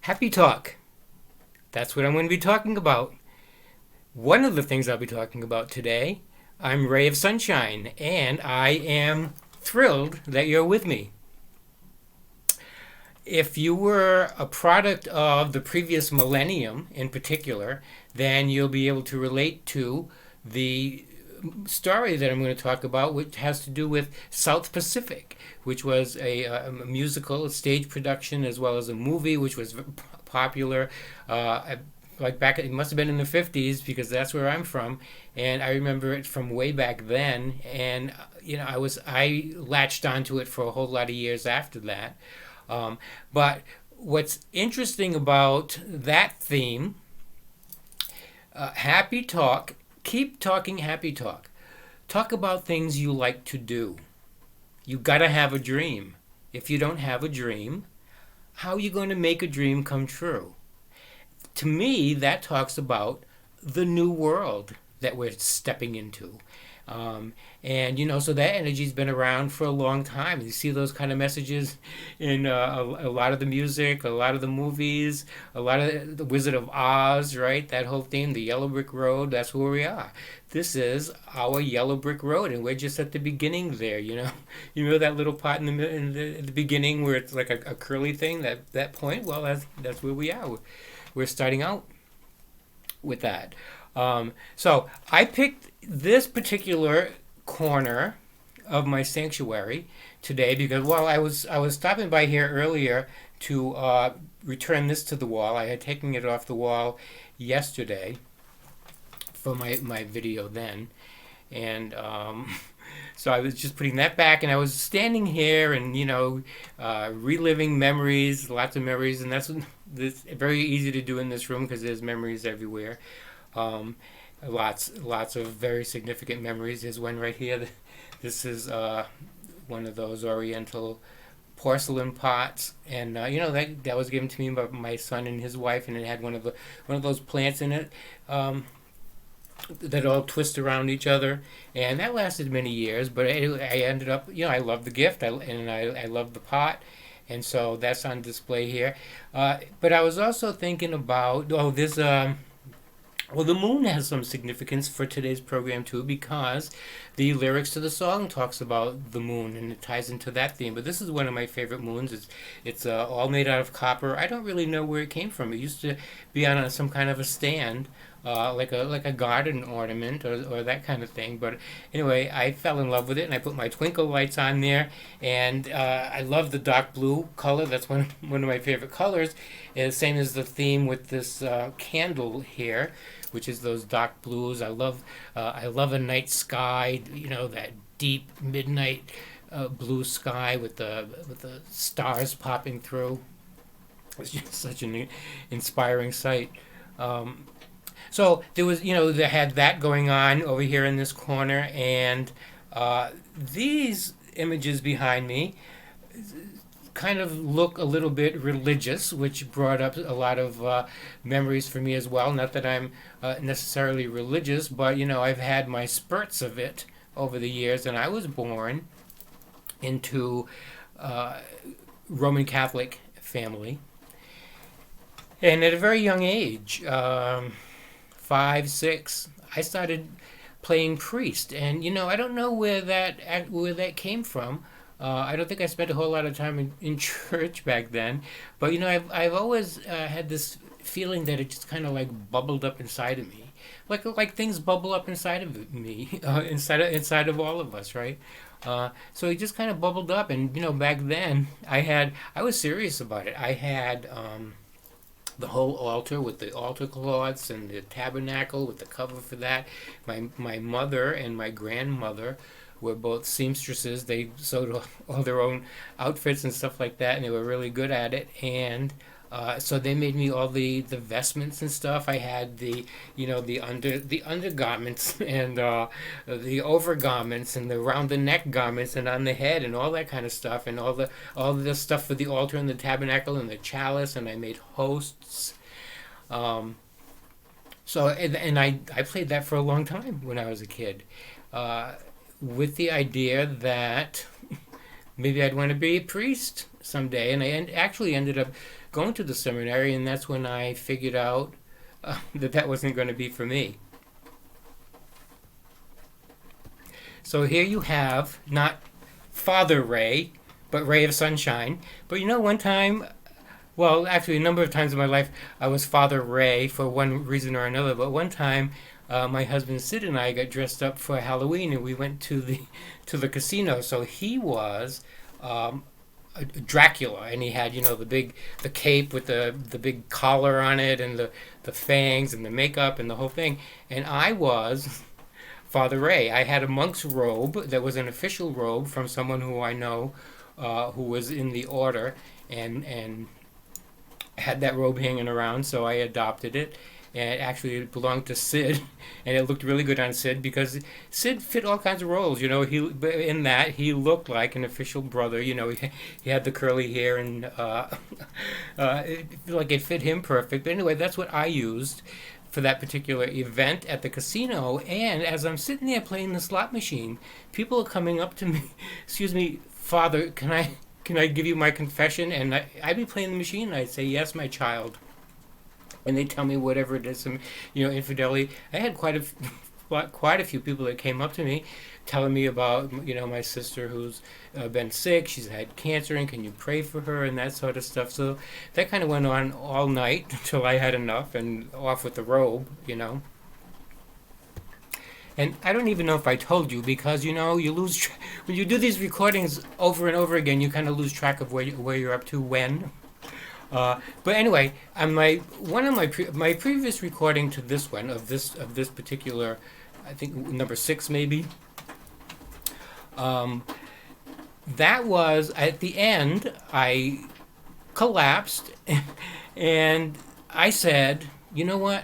Happy Talk. That's what I'm going to be talking about. One of the things I'll be talking about today, I'm Ray of Sunshine, and I am thrilled that you're with me. If you were a product of the previous millennium in particular, then you'll be able to relate to the story that I'm going to talk about, which has to do with South Pacific, which was a musical, a stage production, as well as a movie, which was popular. Like back, it must have been in the 50s because that's where I'm from, and I remember it from way back then. And I latched onto it for a whole lot of years after that. But what's interesting about that theme, happy talk, keep talking happy talk. Talk about things you like to do. You gotta have a dream. If you don't have a dream, how are you going to make a dream come true? To me, that talks about the new world that we're stepping into. So that energy's been around for a long time. You see those kind of messages in a lot of the music, a lot of the movies, a lot of the Wizard of Oz, right? That whole theme, the Yellow Brick Road, that's where we are. This is our Yellow Brick Road, and we're just at the beginning there, you know? You know that little part in the beginning where it's like a curly thing, that point? Well, that's where we are. We're starting out with that. So I picked this particular corner of my sanctuary today because I was stopping by here earlier to return this to the wall. I had taken it off the wall yesterday for my video then, and so I was just putting that back, and I was standing here and reliving memories, lots of memories, and that's very easy to do in this room because there's memories everywhere. Lots of very significant memories. There's one right here. This is one of those Oriental porcelain pots, and that was given to me by my son and his wife, and it had one of those plants in it that all twist around each other, and that lasted many years. But I ended up, I love the gift, I love the pot, and so that's on display here. But I was also thinking about the moon has some significance for today's program too, because the lyrics to the song talks about the moon and it ties into that theme. But this is one of my favorite moons. It's all made out of copper. I don't really know where it came from. It used to be on some kind of a stand, like a garden ornament or that kind of thing. But anyway, I fell in love with it and I put my twinkle lights on there. And I love the dark blue color. That's one of my favorite colors. And same as the theme with this candle here, which is those dark blues. I love a night sky, that deep midnight blue sky with the stars popping through. It's just such an inspiring sight. So there was, they had that going on over here in this corner, and these images behind me kind of look a little bit religious, which brought up a lot of memories for me as well. Not that I'm necessarily religious, but I've had my spurts of it over the years, and I was born into Roman Catholic family, and at a very young age, 5, 6, I started playing priest, and I don't know where that came from. I don't think I spent a whole lot of time in church back then, but I've always had this feeling that it just kind of like bubbled up inside of me, like things bubble up inside of me, inside of all of us, right? So it just kind of bubbled up, and back then I was serious about it. I had the whole altar with the altar cloths and the tabernacle with the cover for that. My mother and my grandmother were both seamstresses. They sewed all their own outfits and stuff like that, and they were really good at it. And so they made me all the vestments and stuff. I had the undergarments and the overgarments and the round the neck garments and on the head and all that kind of stuff, and all the stuff for the altar and the tabernacle and the chalice, and I made hosts. So I played that for a long time when I was a kid. With the idea that maybe I'd want to be a priest someday, and actually ended up going to the seminary, and that's when I figured out that wasn't going to be for me. So here you have not Father Ray, but Ray of Sunshine. But one time, well, actually, a number of times in my life, I was Father Ray for one reason or another. But one time, my husband Sid and I got dressed up for Halloween, and we went to the casino. So he was Dracula, and he had the cape with the big collar on it, and the fangs and the makeup and the whole thing. And I was Father Ray. I had a monk's robe that was an official robe from someone who I know, who was in the order, and had that robe hanging around. So I adopted it, and actually it belonged to Sid, and it looked really good on Sid because Sid fit all kinds of roles. He looked like an official brother. He had the curly hair, and it fit him perfect. But anyway, that's what I used for that particular event at the casino. And as I'm sitting there playing the slot machine, people are coming up to me. Excuse me, Father, can I give you my confession? And I'd be playing the machine, and I'd say, yes, my child. And they tell me whatever it is, some infidelity. I had quite a few people that came up to me, telling me about my sister who's been sick. She's had cancer, and can you pray for her and that sort of stuff. So that kind of went on all night until I had enough and off with the robe. And I don't even know if I told you, because you lose when you do these recordings over and over again. You kind of lose track of where you're up to when. But anyway, on my previous recording to this one of this particular, I think number 6 maybe. That was at the end. I collapsed, and I said, "You know what?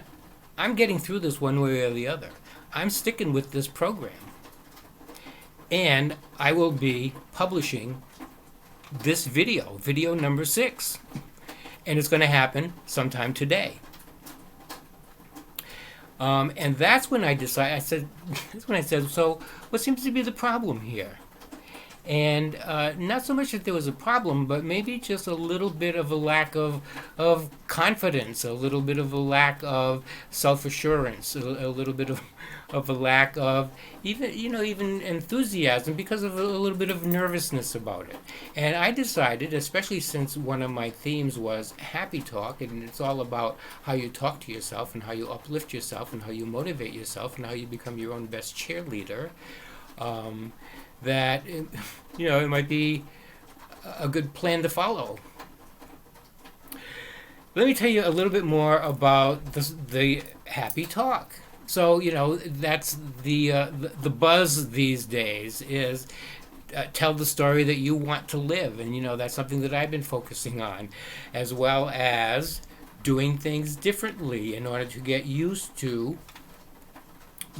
I'm getting through this one way or the other. I'm sticking with this program, and I will be publishing this video number 6." And it's going to happen sometime today. And that's when I decided. That's when I said, so what seems to be the problem here? And not so much that there was a problem, but maybe just a little bit of a lack of confidence, a little bit of a lack of self-assurance, a little bit of a lack of even enthusiasm, because of a little bit of nervousness about it. And I decided, especially since one of my themes was happy talk, and it's all about how you talk to yourself and how you uplift yourself and how you motivate yourself and how you become your own best cheerleader, that it might be a good plan to follow. Let me tell you a little bit more about the happy talk. So that's the buzz these days is tell the story that you want to live, and that's something that I've been focusing on, as well as doing things differently in order to get used to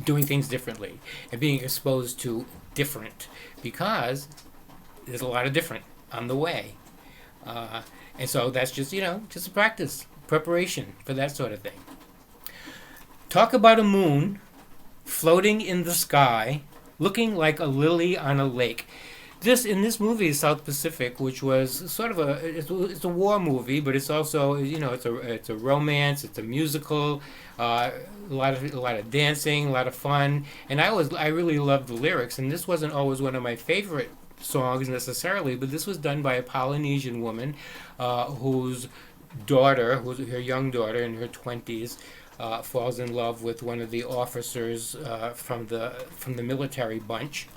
doing things differently and being exposed to different, because there's a lot of different on the way, and so that's just just a practice, preparation for that sort of thing. Talk about a moon floating in the sky, looking like a lily on a lake. In this movie, South Pacific, which was sort of it's a war movie, but it's also it's a romance, it's a musical, a lot of dancing, a lot of fun, and I really loved the lyrics. And this wasn't always one of my favorite songs necessarily, but this was done by a Polynesian woman, whose her young daughter in her 20s. Falls in love with one of the officers from the military bunch,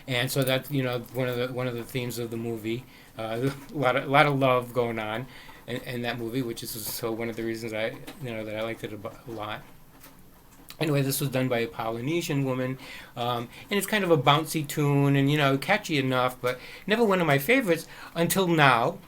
and so that's one of the themes of the movie. A lot of love going on in that movie, which is so one of the reasons that I liked it a lot. Anyway, this was done by a Polynesian woman, and it's kind of a bouncy tune and catchy enough, but never one of my favorites until now.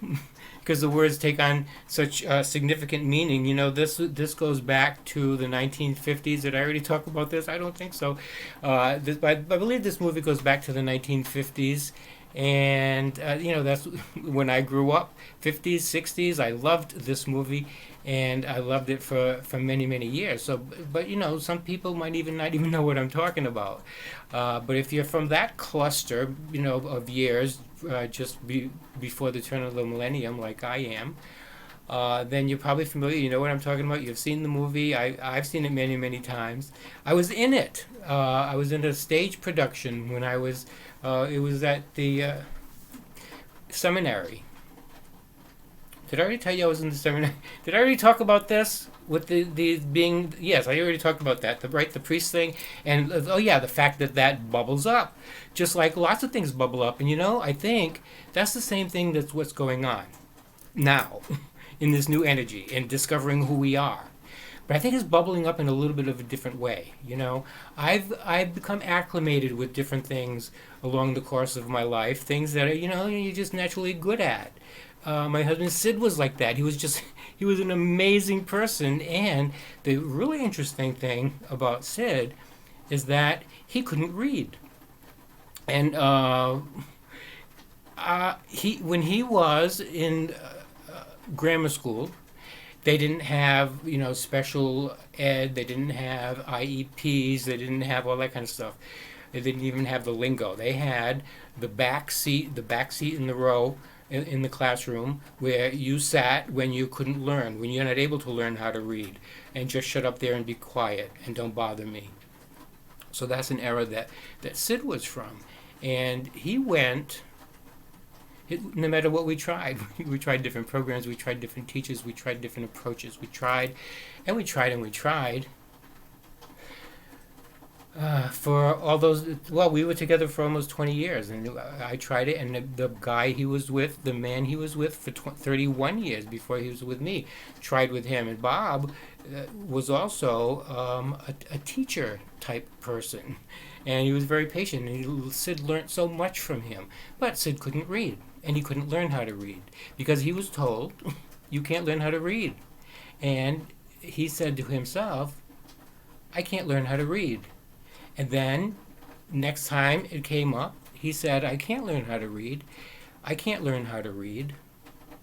Because the words take on such significant meaning. This goes back to the 1950s. Did I already talk about this? I don't think so. I believe this movie goes back to the 1950s. And, that's when I grew up, 50s, 60s. I loved this movie, and I loved it for many, many years. So, but, some people might not even know what I'm talking about. But if you're from that cluster, of years, before the turn of the millennium, like I am, then you're probably familiar. You know what I'm talking about. You've seen the movie. I've seen it many, many times. I was in it. I was in a stage production when I was. It was at the seminary. Did I already tell you I was in the seminary? Did I already talk about this? With the being, yes, I already talked about that. The priest thing, and oh yeah, the fact that bubbles up, just like lots of things bubble up. And I think that's the same thing that's what's going on now in this new energy and discovering who we are. But I think it's bubbling up in a little bit of a different way. I've become acclimated with different things along the course of my life, things that you're just naturally good at. My husband Sid was like that. He was an amazing person. And the really interesting thing about Sid is that he couldn't read. And when he was in grammar school, they didn't have special ed. They didn't have IEPs. They didn't have all that kind of stuff. They didn't even have the lingo. They had the back seat in the row in the classroom where you sat when you couldn't learn, when you're not able to learn how to read, and just shut up there and be quiet and don't bother me. So that's an era that Sid was from. And he went, no matter what we tried, we tried different programs, we tried different teachers, we tried different approaches, we tried, and we tried, and we tried. For all those, we were together for almost 20 years, and I tried it, and the guy he was with, the man he was with for 31 years before he was with me, tried with him. And Bob was also a teacher type person, and he was very patient, and Sid learned so much from him. But Sid couldn't read, and he couldn't learn how to read, because he was told, you can't learn how to read. And he said to himself, I can't learn how to read. And then, next time it came up, he said, I can't learn how to read. I can't learn how to read.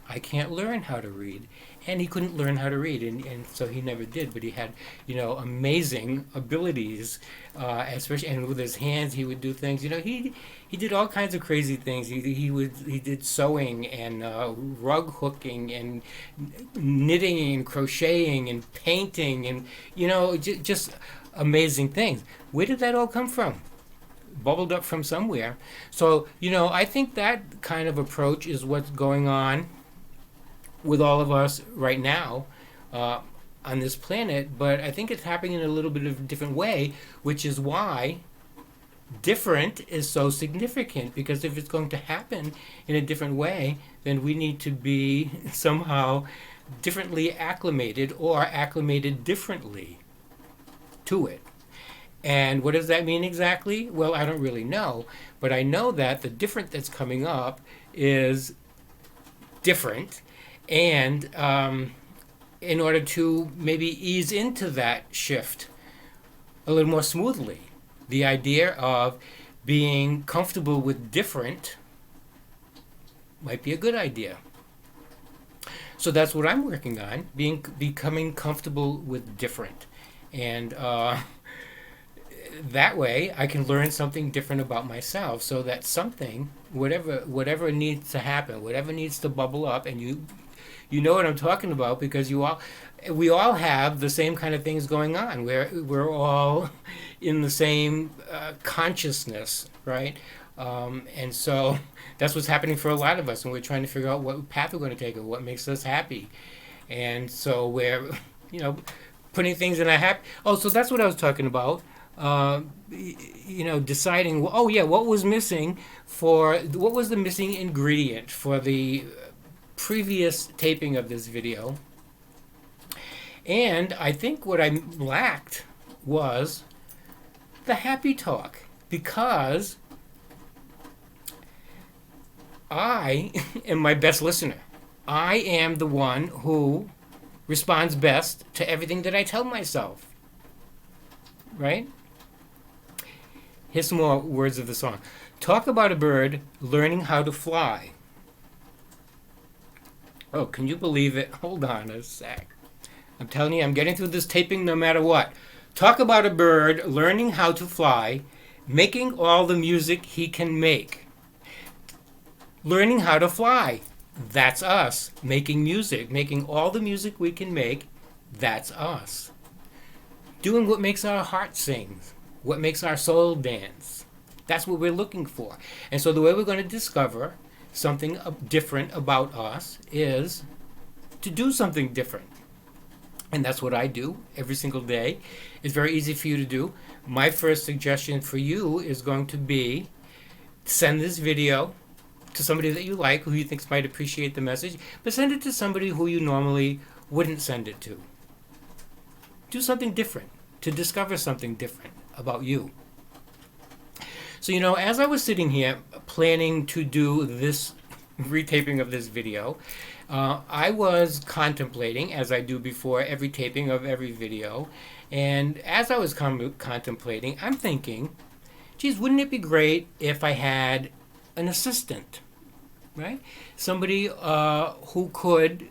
I can't learn how to read. And he couldn't learn how to read, and so he never did. But he had, amazing abilities, especially, and with his hands, he would do things. He did all kinds of crazy things. He did sewing and rug hooking and knitting and crocheting and painting and just amazing things. Where did that all come from? Bubbled up from somewhere. So, I think that kind of approach is what's going on with all of us right now on this planet, but I think it's happening in a little bit of a different way, which is why different is so significant, because if it's going to happen in a different way, then we need to be somehow differently acclimated or acclimated differently to it. And what does that mean exactly? Well, I don't really know, but I know that the different that's coming up is different, and in order to maybe ease into that shift a little more smoothly, the idea of being comfortable with different might be a good idea. So that's what I'm working on, becoming comfortable with different. And that way I can learn something different about myself, so that something, whatever needs to happen, whatever needs to bubble up, and you know what I'm talking about, because we all have the same kind of things going on. We're all in the same consciousness, right? And so that's what's happening for a lot of us, and we're trying to figure out what path we're going to take and what makes us happy. And so we're, putting things in a happy. Oh, so that's what I was talking about. Deciding. What was missing what was the missing ingredient for the previous taping of this video? And I think what I lacked was the happy talk, because I am my best listener. I am the one who responds best to everything that I tell myself. Right? Here's some more words of the song. Talk about a bird learning how to fly. Oh, can you believe it? Hold on a sec. I'm telling you, I'm getting through this taping no matter what. Talk about a bird learning how to fly, making all the music he can make. Learning how to fly. That's us. Making music. Making all the music we can make. That's us. Doing what makes our heart sing. What makes our soul dance. That's what we're looking for. And so the way we're going to discover something different about us is to do something different. And that's what I do every single day. It's very easy for you to do. My first suggestion for you is going to be send this video to somebody that you like, who you think might appreciate the message, but send it to somebody who you normally wouldn't send it to. Do something different to discover something different about you. So, as I was sitting here planning to do this retaping of this video, I was contemplating, as I do before every taping of every video, and as I was contemplating, I'm thinking, geez, wouldn't it be great if I had an assistant, right? Somebody who could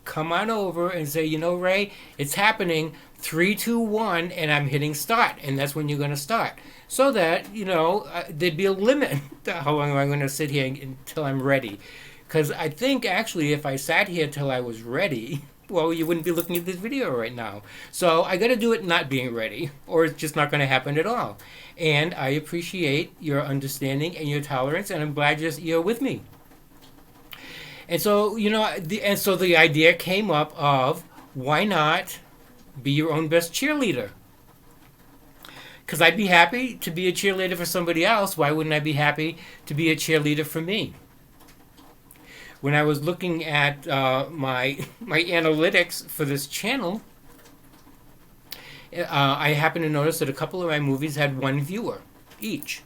come on over and say, Ray, it's happening, 3, 2, 1, and I'm hitting start, and that's when you're going to start. So that, there'd be a limit to how long am I going to sit here until I'm ready. Because I think, actually, if I sat here till I was ready, well, you wouldn't be looking at this video right now. So I got to do it not being ready, or it's just not going to happen at all. And I appreciate your understanding and your tolerance, and I'm glad you're with me. And so, the idea came up of, why not be your own best cheerleader? Because I'd be happy to be a cheerleader for somebody else. Why wouldn't I be happy to be a cheerleader for me? When I was looking at my analytics for this channel, I happened to notice that a couple of my movies had 1 viewer each.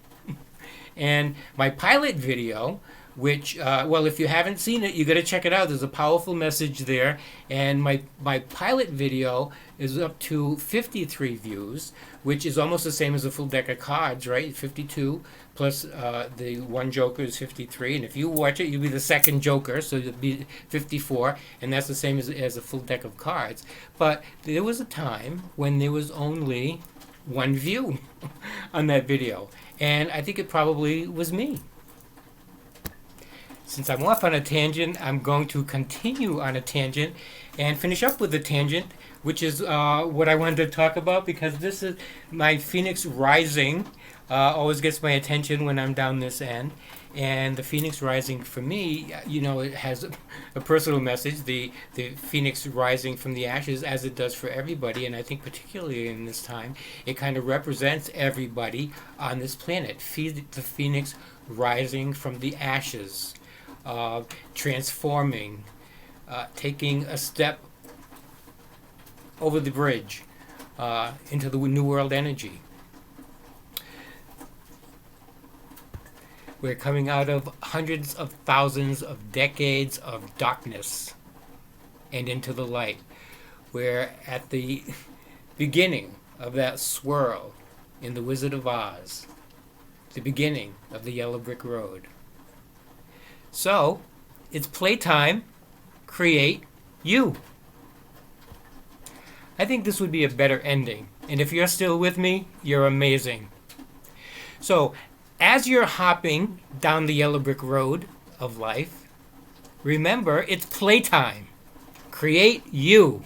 And my pilot video, which, if you haven't seen it, you got to check it out. There's a powerful message there. And my pilot video is up to 53 views, which is almost the same as a full deck of cards, right? 52 plus the one joker is 53. And if you watch it, you'll be the second joker, so you'll be 54. And that's the same as a full deck of cards. But there was a time when there was only 1 view on that video. And I think it probably was me. Since I'm off on a tangent, I'm going to continue on a tangent and finish up with a tangent, which is what I wanted to talk about, because this is my Phoenix Rising. Always gets my attention when I'm down this end. And the Phoenix Rising, for me, it has a personal message, the Phoenix rising from the ashes, as it does for everybody. And I think particularly in this time, it kind of represents everybody on this planet. The Phoenix rising from the ashes. Transforming, taking a step over the bridge into the New World energy. We're coming out of hundreds of thousands of decades of darkness and into the light. We're at the beginning of that swirl in The Wizard of Oz, the beginning of the Yellow Brick Road. So, it's playtime. Create you. I think this would be a better ending. And if you're still with me, you're amazing. So, as you're hopping down the Yellow Brick Road of life, remember, it's playtime. Create you.